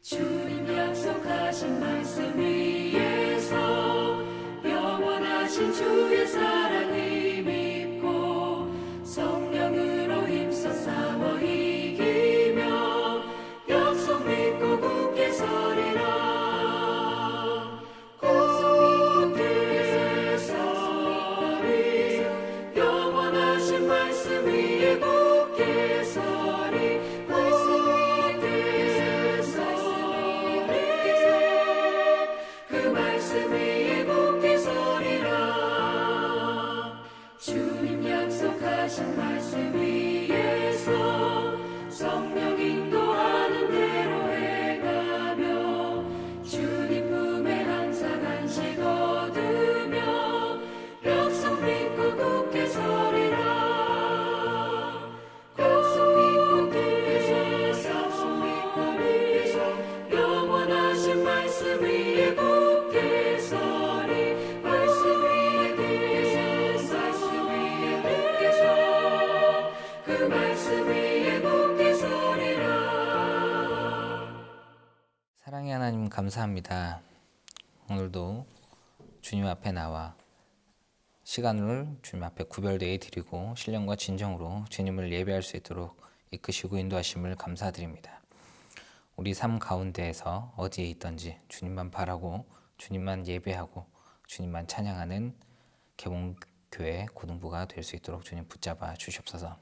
주님 약속하신 말씀 위에서 영원하신 주의 사랑을 믿고 성령으로 힘써 싸워 이기며 약속 믿고 굳게 서리라. 굳게 서리 영원하신 말씀 위에 굳게 서리. 그 말씀 위에 굳게 서리라. 주님 약속하신 말씀 위에서 성령 인도하는 대로 해가며 주님 품에 항상 안식 얻으며 약속 믿고 굳게 서리라. 약속 믿고 굳게 서 영원하신 말씀 위에 굳게 서리. 말씀 위에 굳게 서 그 말씀 위에 굳게 서리라. 사랑의 하나님 감사합니다. 오늘도 주님 앞에 나와 시간을 주님 앞에 구별되어 드리고 신령과 진정으로 주님을 예배할 수 있도록 이끄시고 인도하심을 감사드립니다. 우리 삶 가운데에서 어디에 있든지 주님만 바라고 주님만 예배하고 주님만 찬양하는 개봉교회 고등부가 될 수 있도록 주님 붙잡아 주시옵소서.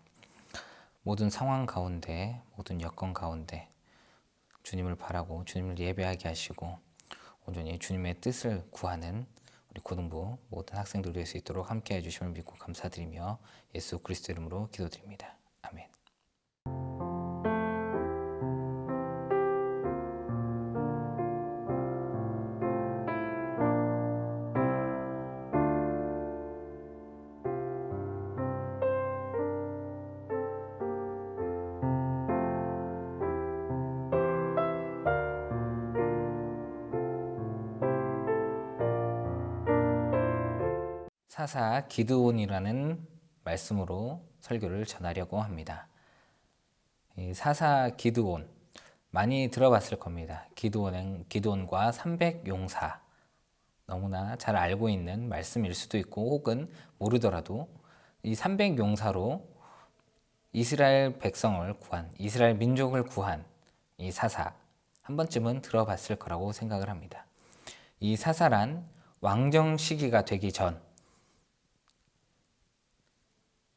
모든 상황 가운데 모든 여건 가운데 주님을 바라고 주님을 예배하게 하시고 온전히 주님의 뜻을 구하는 우리 고등부 모든 학생들 될 수 있도록 함께해 주심을 믿고 감사드리며 예수 그리스도 이름으로 기도드립니다. 아멘. 사사 기드온이라는 말씀으로 설교를 전하려고 합니다. 이 사사 기드온 많이 들어봤을 겁니다. 기드온과 300용사 너무나 잘 알고 있는 말씀일 수도 있고 혹은 모르더라도 이 300용사로 이스라엘 백성을 구한 이스라엘 민족을 구한 이 사사 한 번쯤은 들어봤을 거라고 생각을 합니다. 이 사사란 왕정 시기가 되기 전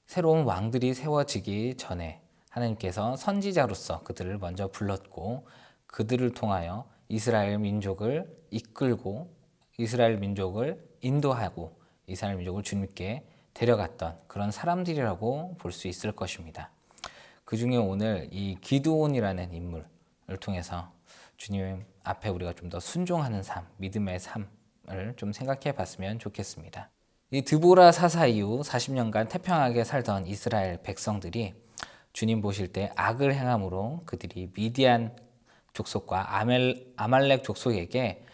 새로운 왕들이 세워지기 전에 하나님께서 선지자로서 그들을 먼저 불렀고 그들을 통하여 이스라엘 민족을 이끌고 이스라엘 민족을 인도하고 이스라엘 민족을 주님께 데려갔던 그런 사람들이라고 볼 수 있을 것입니다. 그 중에 오늘 이 기드온이라는 인물을 통해서 주님 앞에 우리가 좀 더 순종하는 삶, 믿음의 삶을 좀 생각해 봤으면 좋겠습니다. 이 드보라 사사 이후 40년간 태평하게 살던 이스라엘 백성들이 주님 보실 때 악을 행함으로 그들이 미디안 족속과 아말렉 족속에게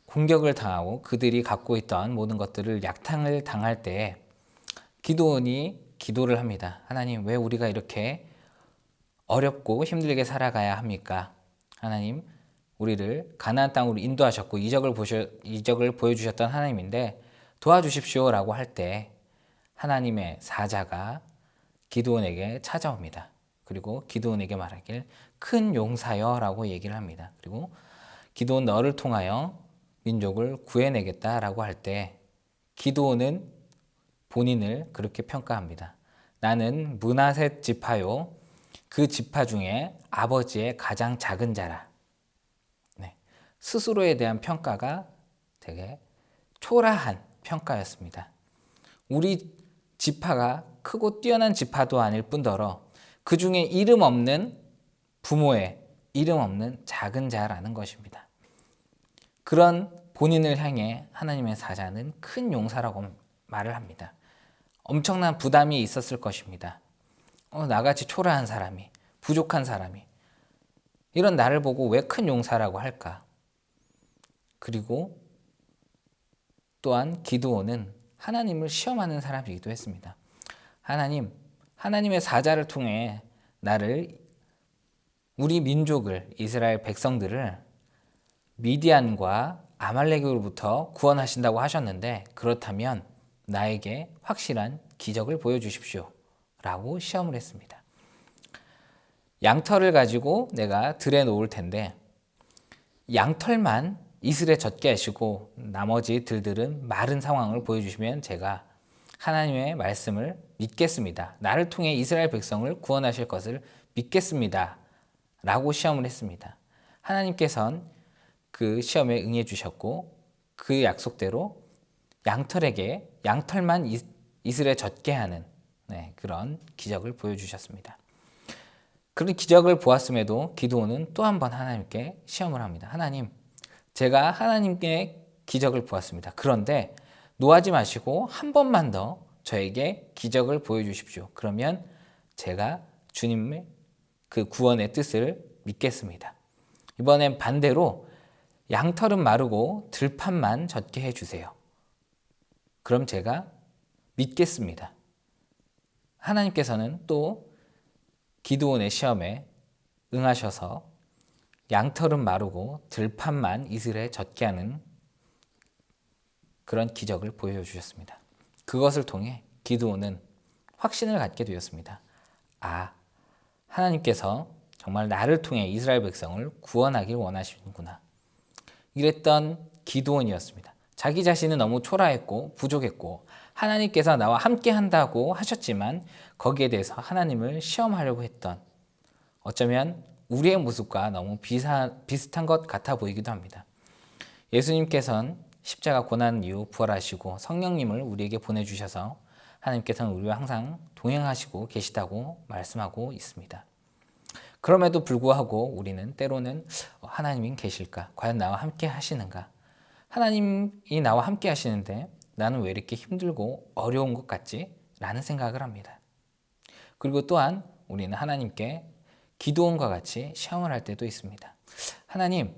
공격을 당하고 그들이 갖고 있던 모든 것들을 약탈을 당할 때 기드온이 기도를 합니다. 하나님, 왜 우리가 이렇게 어렵고 힘들게 살아가야 합니까? 하나님, 우리를 가나안 땅으로 인도하셨고 이적을 보여주셨던 하나님인데 도와주십시오라고 할 때 하나님의 사자가 기드온에게 찾아옵니다. 그리고 기드온에게 말하길 큰 용사여 라고 얘기를 합니다. 그리고 기드온 너를 통하여 민족을 구해내겠다라고 할 때 기드온은 본인을 그렇게 평가합니다. 나는 므낫셋 지파요 그 지파 중에 아버지의 가장 작은 자라. 스스로에 대한 평가가 되게 초라한 평가였습니다. 우리 지파가 크고 뛰어난 지파도 아닐 뿐더러 그 중에 이름 없는 부모의 이름 없는 작은 자라는 것입니다. 그런 본인을 향해 하나님의 사자는 큰 용사라고 말을 합니다. 엄청난 부담이 있었을 것입니다. 나같이 초라한 사람이, 부족한 사람이 이런 나를 보고 왜 큰 용사라고 할까? 그리고 또한 기드온은 하나님을 시험하는 사람이기도 했습니다. 하나님의 사자를 통해 나를 우리 민족을, 이스라엘 백성들을 미디안과 아말렉으로부터 구원하신다고 하셨는데 그렇다면 나에게 확실한 기적을 보여주십시오 라고 시험을 했습니다. 양털을 가지고 내가 들에 놓을 텐데 양털만 이슬에 젖게 하시고 나머지 들들은 마른 상황을 보여주시면 제가 하나님의 말씀을 믿겠습니다. 나를 통해 이스라엘 백성을 구원하실 것을 믿겠습니다 라고 시험을 했습니다. 하나님께서는 그 시험에 응해 주셨고 그 약속대로 양털만 이슬에 젖게 하는 그런 기적을 보여주셨습니다. 그런 기적을 보았음에도 기드온은 또 한 번 하나님께 시험을 합니다. 하나님, 제가 하나님께 기적을 보았습니다. 그런데 노하지 마시고 한 번만 더 저에게 기적을 보여주십시오. 그러면 제가 주님의 그 구원의 뜻을 믿겠습니다. 이번엔 반대로 양털은 마르고 들판만 젖게 해주세요. 그럼 제가 믿겠습니다. 하나님께서는 또 기드온의 시험에 응하셔서 양털은 마르고 들판만 이슬에 젖게 하는 그런 기적을 보여주셨습니다. 그것을 통해 기드온은 확신을 갖게 되었습니다. 하나님께서 정말 나를 통해 이스라엘 백성을 구원하길 원하시는구나. 이랬던 기드온이었습니다. 자기 자신은 너무 초라했고 부족했고 하나님께서 나와 함께 한다고 하셨지만 거기에 대해서 하나님을 시험하려고 했던 어쩌면 우리의 모습과 너무 비슷한 것 같아 보이기도 합니다. 예수님께서는 십자가 고난 이후 부활하시고 성령님을 우리에게 보내주셔서 하나님께서는 우리와 항상 동행하시고 계시다고 말씀하고 있습니다. 그럼에도 불구하고 우리는 때로는 하나님이 계실까? 과연 나와 함께 하시는가? 하나님이 나와 함께 하시는데 나는 왜 이렇게 힘들고 어려운 것 같지? 라는 생각을 합니다. 그리고 또한 우리는 하나님께 기드온과 같이 시험을 할 때도 있습니다. 하나님,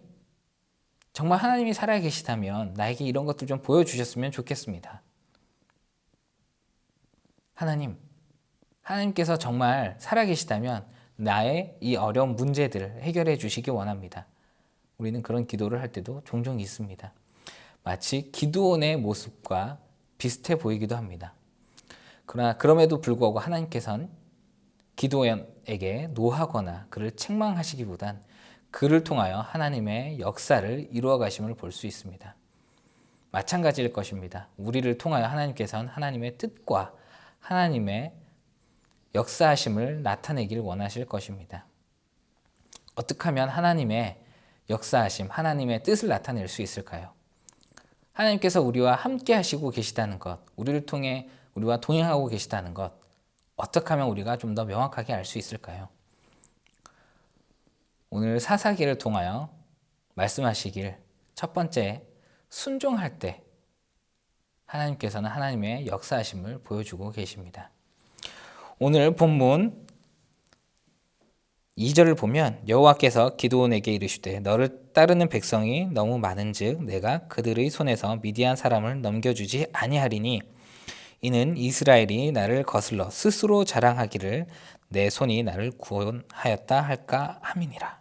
정말 하나님이 살아계시다면 나에게 이런 것들 좀 보여주셨으면 좋겠습니다. 하나님께서 정말 살아계시다면 나의 이 어려운 문제들을 해결해 주시기 원합니다. 우리는 그런 기도를 할 때도 종종 있습니다. 마치 기드온의 모습과 비슷해 보이기도 합니다. 그러나 그럼에도 불구하고 하나님께서는 기드온에게 노하거나 그를 책망하시기보단 그를 통하여 하나님의 역사를 이루어 가심을 볼 수 있습니다. 마찬가지일 것입니다. 우리를 통하여 하나님께서는 하나님의 뜻과 하나님의 역사하심을 나타내길 원하실 것입니다. 어떻게 하면 하나님의 역사하심, 하나님의 뜻을 나타낼 수 있을까요? 하나님께서 우리와 함께 하시고 계시다는 것, 우리를 통해 우리와 동행하고 계시다는 것, 어떻게 하면 우리가 좀 더 명확하게 알 수 있을까요? 오늘 사사기를 통하여 말씀하시길 첫 번째, 순종할 때 하나님께서는 하나님의 역사하심을 보여주고 계십니다. 오늘 본문 2절을 보면 여호와께서 기드온에게 이르시되 너를 따르는 백성이 너무 많은즉 내가 그들의 손에서 미디안 사람을 넘겨주지 아니하리니 이는 이스라엘이 나를 거슬러 스스로 자랑하기를 내 손이 나를 구원하였다 할까 함이니라.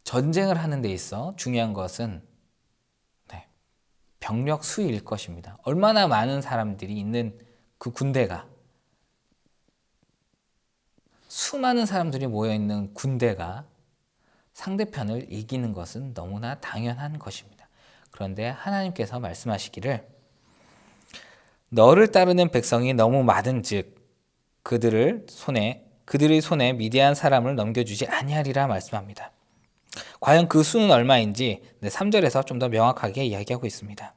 전쟁을 하는 데 있어 중요한 것은 병력 수일 것입니다. 얼마나 많은 사람들이 있는 그 군대가, 수많은 사람들이 모여있는 군대가 상대편을 이기는 것은 너무나 당연한 것입니다. 그런데 하나님께서 말씀하시기를 너를 따르는 백성이 너무 많은즉 그들의 손에 미디안 사람을 넘겨주지 아니하리라 말씀합니다. 과연 그 수는 얼마인지 3절에서 좀 더 명확하게 이야기하고 있습니다.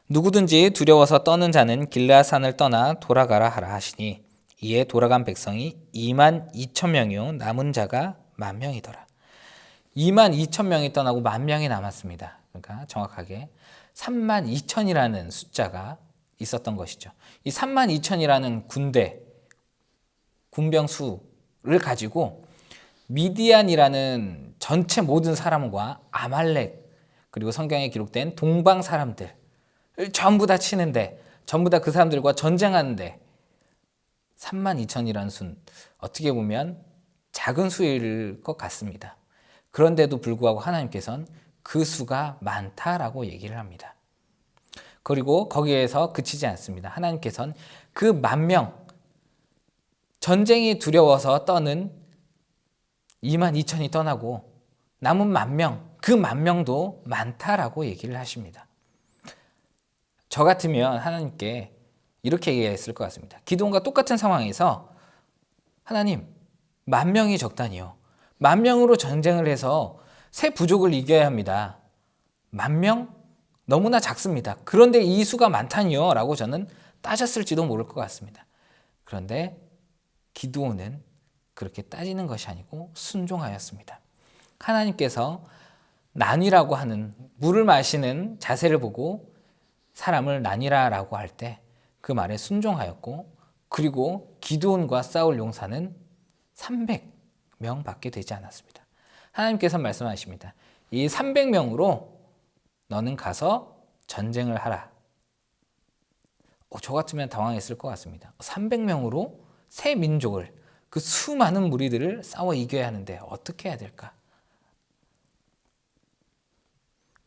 누구든지 두려워서 떠는 자는 길르앗산을 떠나 돌아가라 하라 하시니 이에 돌아간 백성이 2만 2천 명이요 남은 자가 1만 명이더라. 2만 2천 명이 떠나고 1만 명이 남았습니다. 그러니까 정확하게 3만 2천이라는 숫자가 있었던 것이죠. 이 3만 2천이라는 군병 수를 가지고 미디안이라는 전체 모든 사람과 아말렉 그리고 성경에 기록된 동방 사람들 전부 다 치는데 전부 다 그 사람들과 전쟁하는데 32,000이라는 수는 어떻게 보면 작은 수일 것 같습니다. 그런데도 불구하고 하나님께서는 그 수가 많다라고 얘기를 합니다. 그리고 거기에서 그치지 않습니다. 하나님께서는 그 10,000명, 전쟁이 두려워서 떠는 22,000이 떠나고 남은 10,000명, 그 10,000명도 많다라고 얘기를 하십니다. 저 같으면 하나님께 이렇게 얘기했을 것 같습니다. 기도원과 똑같은 상황에서 하나님, 10,000명이 적다니요. 10,000명으로 전쟁을 해서 새 부족을 이겨야 합니다. 10,000명? 너무나 작습니다. 그런데 이 수가 많다니요? 라고 저는 따졌을지도 모를 것 같습니다. 그런데 기드온은 그렇게 따지는 것이 아니고 순종하였습니다. 하나님께서 나뉘라고 하는 물을 마시는 자세를 보고 사람을 나뉘라라고 할 때 그 말에 순종하였고, 그리고 기드온과 싸울 용사는 300명밖에 되지 않았습니다. 하나님께서 말씀하십니다. 이 300명으로 너는 가서 전쟁을 하라. 저 같으면 당황했을 것 같습니다. 300명으로 새 민족을, 그 수많은 무리들을 싸워 이겨야 하는데 어떻게 해야 될까?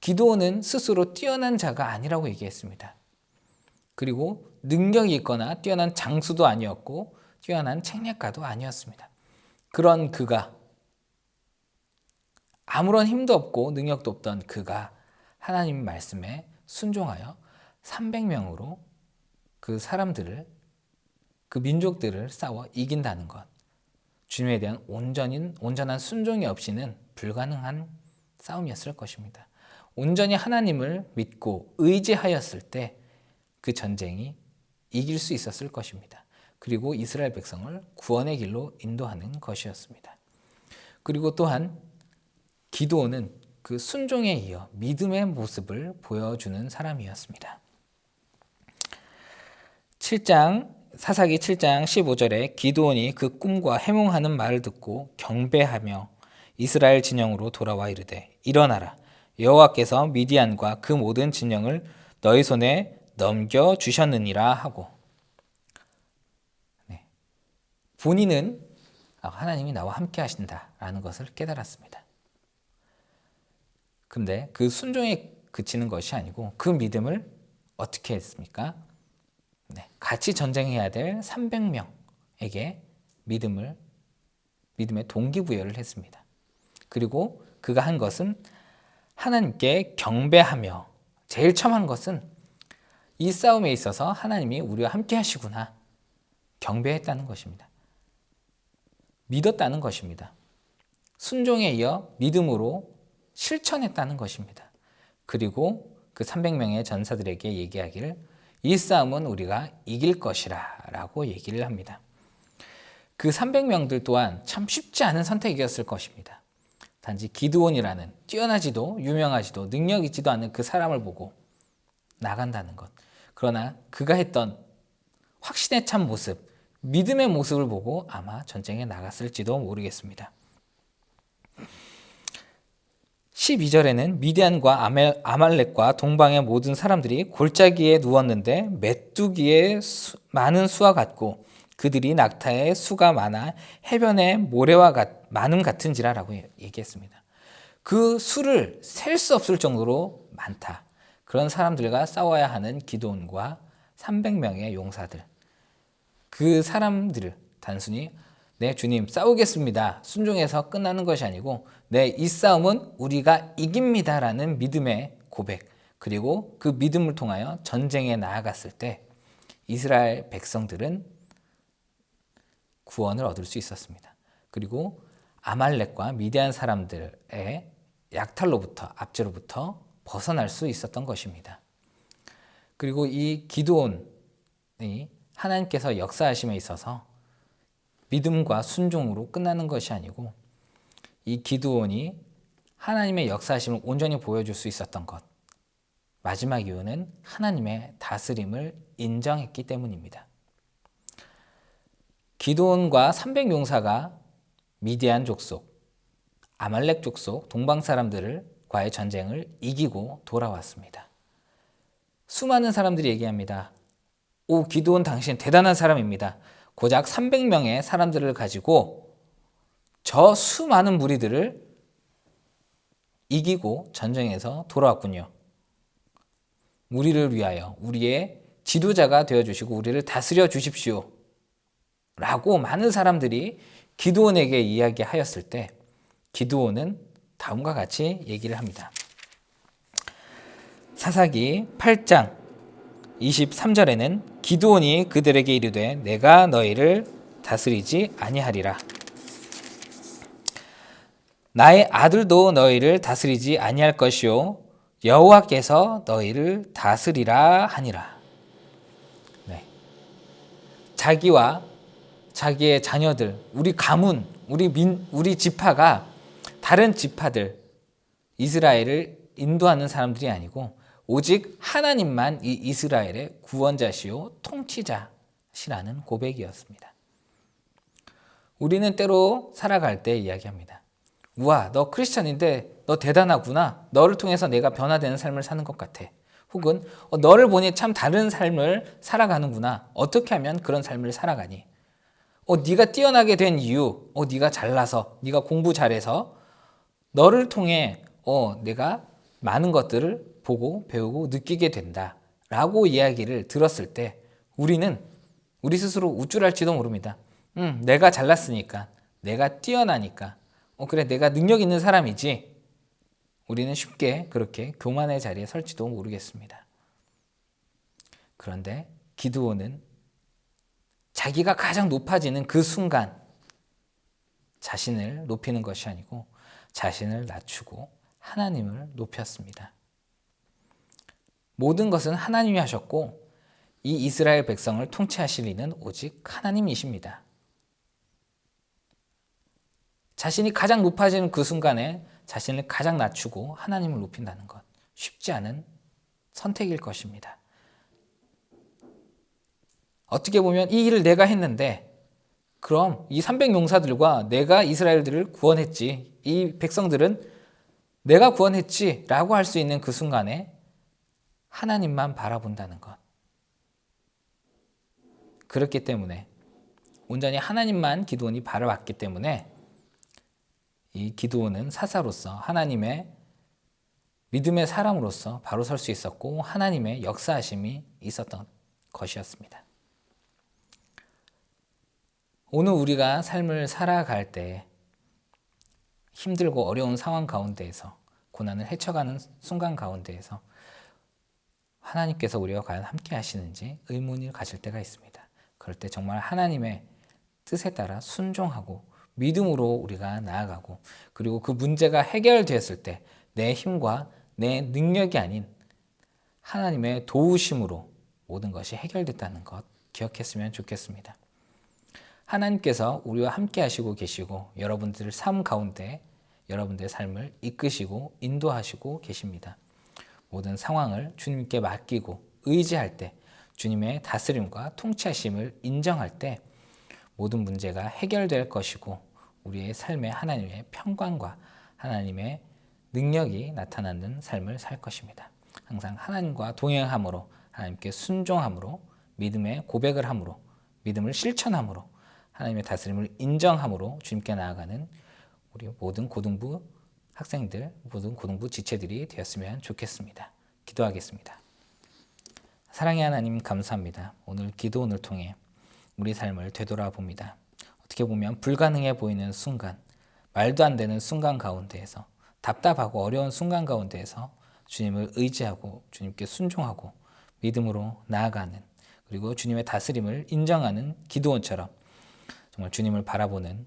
기드온은 스스로 뛰어난 자가 아니라고 얘기했습니다. 그리고 능력이 있거나 뛰어난 장수도 아니었고 뛰어난 책략가도 아니었습니다. 그런 그가, 아무런 힘도 없고 능력도 없던 그가 하나님 말씀에 순종하여 300명으로 그 사람들을, 그 민족들을 싸워 이긴다는 것, 주님에 대한 온전한 순종이 없이는 불가능한 싸움이었을 것입니다. 온전히 하나님을 믿고 의지하였을 때 그 전쟁이 이길 수 있었을 것입니다. 그리고 이스라엘 백성을 구원의 길로 인도하는 것이었습니다. 그리고 또한 기드온은 그 순종에 이어 믿음의 모습을 보여주는 사람이었습니다. 사사기 7장 15절에 기드온이 그 꿈과 해몽하는 말을 듣고 경배하며 이스라엘 진영으로 돌아와 이르되 일어나라, 여호와께서 미디안과 그 모든 진영을 너희 손에 넘겨주셨느니라 하고, 본인은 하나님이 나와 함께 하신다라는 것을 깨달았습니다. 그런데 그 순종에 그치는 것이 아니고 그 믿음을 어떻게 했습니까? 같이 전쟁해야 될 300명에게 믿음의 동기부여를 했습니다. 그리고 그가 한 것은 하나님께 경배하며, 제일 처음 한 것은 이 싸움에 있어서 하나님이 우리와 함께 하시구나, 경배했다는 것입니다. 믿었다는 것입니다. 순종에 이어 믿음으로 실천했다는 것입니다. 그리고 그 300명의 전사들에게 얘기하기를 이 싸움은 우리가 이길 것이라 라고 얘기를 합니다. 그 300명들 또한 참 쉽지 않은 선택이었을 것입니다. 단지 기드온이라는 뛰어나지도 유명하지도 능력 있지도 않은 그 사람을 보고 나간다는 것. 그러나 그가 했던 확신에 찬 모습, 믿음의 모습을 보고 아마 전쟁에 나갔을지도 모르겠습니다. 12절에는 미디안과 아말렉과 동방의 모든 사람들이 골짜기에 누웠는데 메뚜기의 많은 수와 같고 그들이 낙타의 수가 많아 해변의 모래와 많음 같은지라라고 얘기했습니다. 그 수를 셀 수 없을 정도로 많다. 그런 사람들과 싸워야 하는 기드온과 300명의 용사들. 그 사람들을 단순히 네 주님 싸우겠습니다, 순종해서 끝나는 것이 아니고 네 이 싸움은 우리가 이깁니다라는 믿음의 고백, 그리고 그 믿음을 통하여 전쟁에 나아갔을 때 이스라엘 백성들은 구원을 얻을 수 있었습니다. 그리고 아말렉과 미디안 사람들의 약탈로부터, 압제로부터 벗어날 수 있었던 것입니다. 그리고 이 기드온이 하나님께서 역사하심에 있어서 믿음과 순종으로 끝나는 것이 아니고 이 기드온이 하나님의 역사하심을 온전히 보여줄 수 있었던 것, 마지막 이유는 하나님의 다스림을 인정했기 때문입니다. 기드온과 300용사가 미디안 족속, 아말렉 족속, 동방 사람들과의 전쟁을 이기고 돌아왔습니다. 수많은 사람들이 얘기합니다. 오, 기드온 당신 대단한 사람입니다. 고작 300명의 사람들을 가지고 저 수많은 무리들을 이기고 전쟁에서 돌아왔군요. 우리를 위하여 우리의 지도자가 되어주시고 우리를 다스려 주십시오 라고 많은 사람들이 기드온에게 이야기하였을 때 기드온은 다음과 같이 얘기를 합니다. 사사기 8장 23절에는 기드온이 그들에게 이르되 내가 너희를 다스리지 아니하리라. 나의 아들도 너희를 다스리지 아니할 것이요 여호와께서 너희를 다스리라 하니라. 네. 자기와 자기의 자녀들, 우리 가문, 우리 지파가 다른 지파들, 이스라엘을 인도하는 사람들이 아니고 오직 하나님만 이 이스라엘의 구원자시요 통치자시라는 고백이었습니다. 우리는 때로 살아갈 때 이야기합니다. 우와, 너 크리스찬인데 너 대단하구나. 너를 통해서 내가 변화되는 삶을 사는 것 같아. 혹은 너를 보니 참 다른 삶을 살아가는구나. 어떻게 하면 그런 삶을 살아가니? 네가 뛰어나게 된 이유, 네가 잘나서, 네가 공부 잘해서 너를 통해 내가 많은 것들을 보고 배우고 느끼게 된다 라고 이야기를 들었을 때 우리 스스로 우쭐할지도 모릅니다. 내가 잘났으니까, 내가 뛰어나니까, 그래 내가 능력 있는 사람이지. 우리는 쉽게 그렇게 교만의 자리에 설지도 모르겠습니다. 그런데 기드온은 자기가 가장 높아지는 그 순간 자신을 높이는 것이 아니고 자신을 낮추고 하나님을 높였습니다. 모든 것은 하나님이 하셨고 이 이스라엘 백성을 통치하실 이는 오직 하나님이십니다. 자신이 가장 높아지는 그 순간에 자신을 가장 낮추고 하나님을 높인다는 것, 쉽지 않은 선택일 것입니다. 어떻게 보면 이 일을 내가 했는데 그럼 이 300용사들과 내가 이스라엘들을 구원했지, 이 백성들은 내가 구원했지 라고 할 수 있는 그 순간에 하나님만 바라본다는 것. 그렇기 때문에 온전히 하나님만 기드온이 바라봤기 때문에 이 기드온은 사사로서 하나님의 믿음의 사람으로서 바로 설 수 있었고 하나님의 역사하심이 있었던 것이었습니다. 오늘 우리가 삶을 살아갈 때 힘들고 어려운 상황 가운데에서 고난을 헤쳐가는 순간 가운데에서 하나님께서 우리와 과연 함께 하시는지 의문을 가질 때가 있습니다. 그럴 때 정말 하나님의 뜻에 따라 순종하고 믿음으로 우리가 나아가고 그리고 그 문제가 해결되었을 때 내 힘과 내 능력이 아닌 하나님의 도우심으로 모든 것이 해결됐다는 것 기억했으면 좋겠습니다. 하나님께서 우리와 함께 하시고 계시고 여러분들 삶 가운데 여러분들의 삶을 이끄시고 인도하시고 계십니다. 모든 상황을 주님께 맡기고 의지할 때 주님의 다스림과 통치하심을 인정할 때 모든 문제가 해결될 것이고 우리의 삶에 하나님의 평강과 하나님의 능력이 나타나는 삶을 살 것입니다. 항상 하나님과 동행함으로 하나님께 순종함으로 믿음의 고백을 함으로 믿음을 실천함으로 하나님의 다스림을 인정함으로 주님께 나아가는 우리 모든 고등부 학생들, 모든 고등부 지체들이 되었으면 좋겠습니다. 기도하겠습니다. 사랑의 하나님 감사합니다. 오늘 기도원을 통해 우리 삶을 되돌아봅니다. 어떻게 보면 불가능해 보이는 순간, 말도 안 되는 순간 가운데에서 답답하고 어려운 순간 가운데에서 주님을 의지하고 주님께 순종하고 믿음으로 나아가는 그리고 주님의 다스림을 인정하는 기도원처럼 정말 주님을 바라보는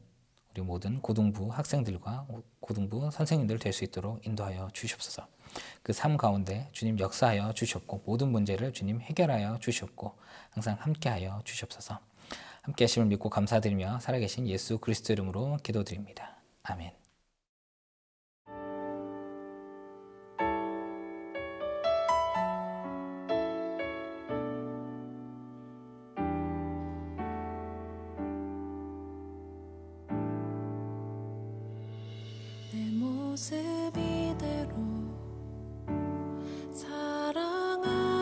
우리 모든 고등부 학생들과 고등부 선생님들 될 수 있도록 인도하여 주시옵소서. 그 삶 가운데 주님 역사하여 주셨고 모든 문제를 주님 해결하여 주셨고 항상 함께하여 주시옵소서. 함께 하심을 믿고 감사드리며 살아계신 예수 그리스도 이름으로 기도드립니다. 아멘. 내 모습 이대로 사랑하시네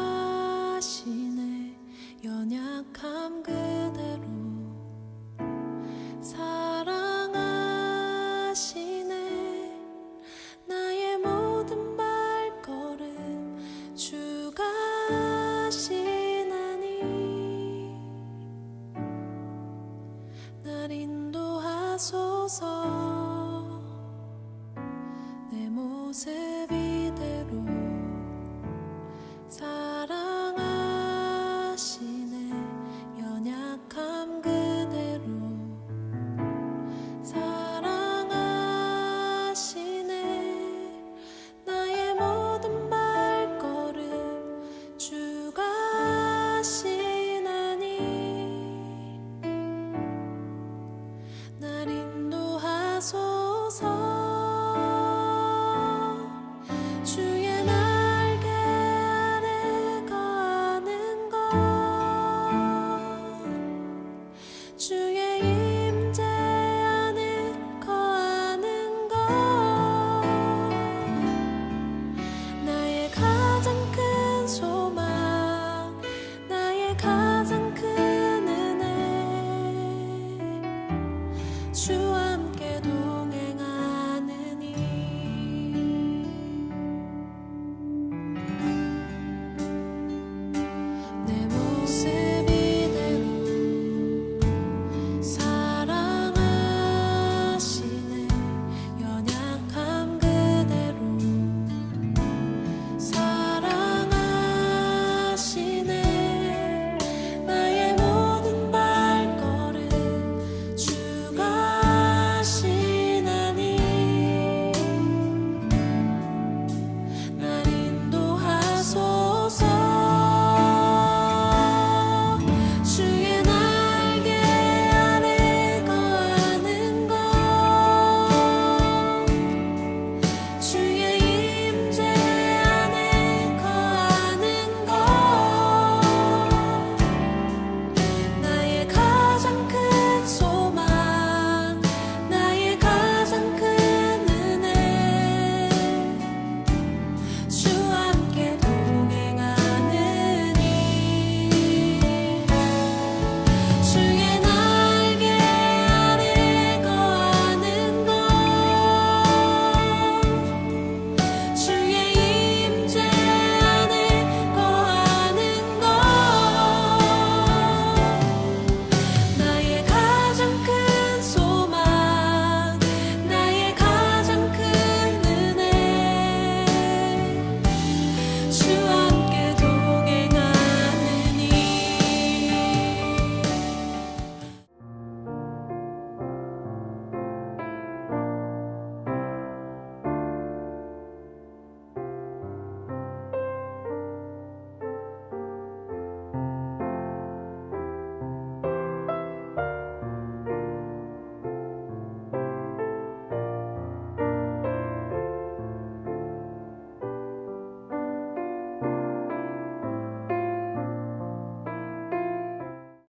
연약함 그대로 인도하소서. 내 모습 이대로 사랑하시네. 연약함 그대로 사랑하시네. 나의 모든 발걸음 주가 하시나니 날 인도하소서. 주의 날개 아래 거하는 것, 주의 임재 안에 거하는 것, 나의 가장 큰 소망, 나의 가장 큰 은혜, 주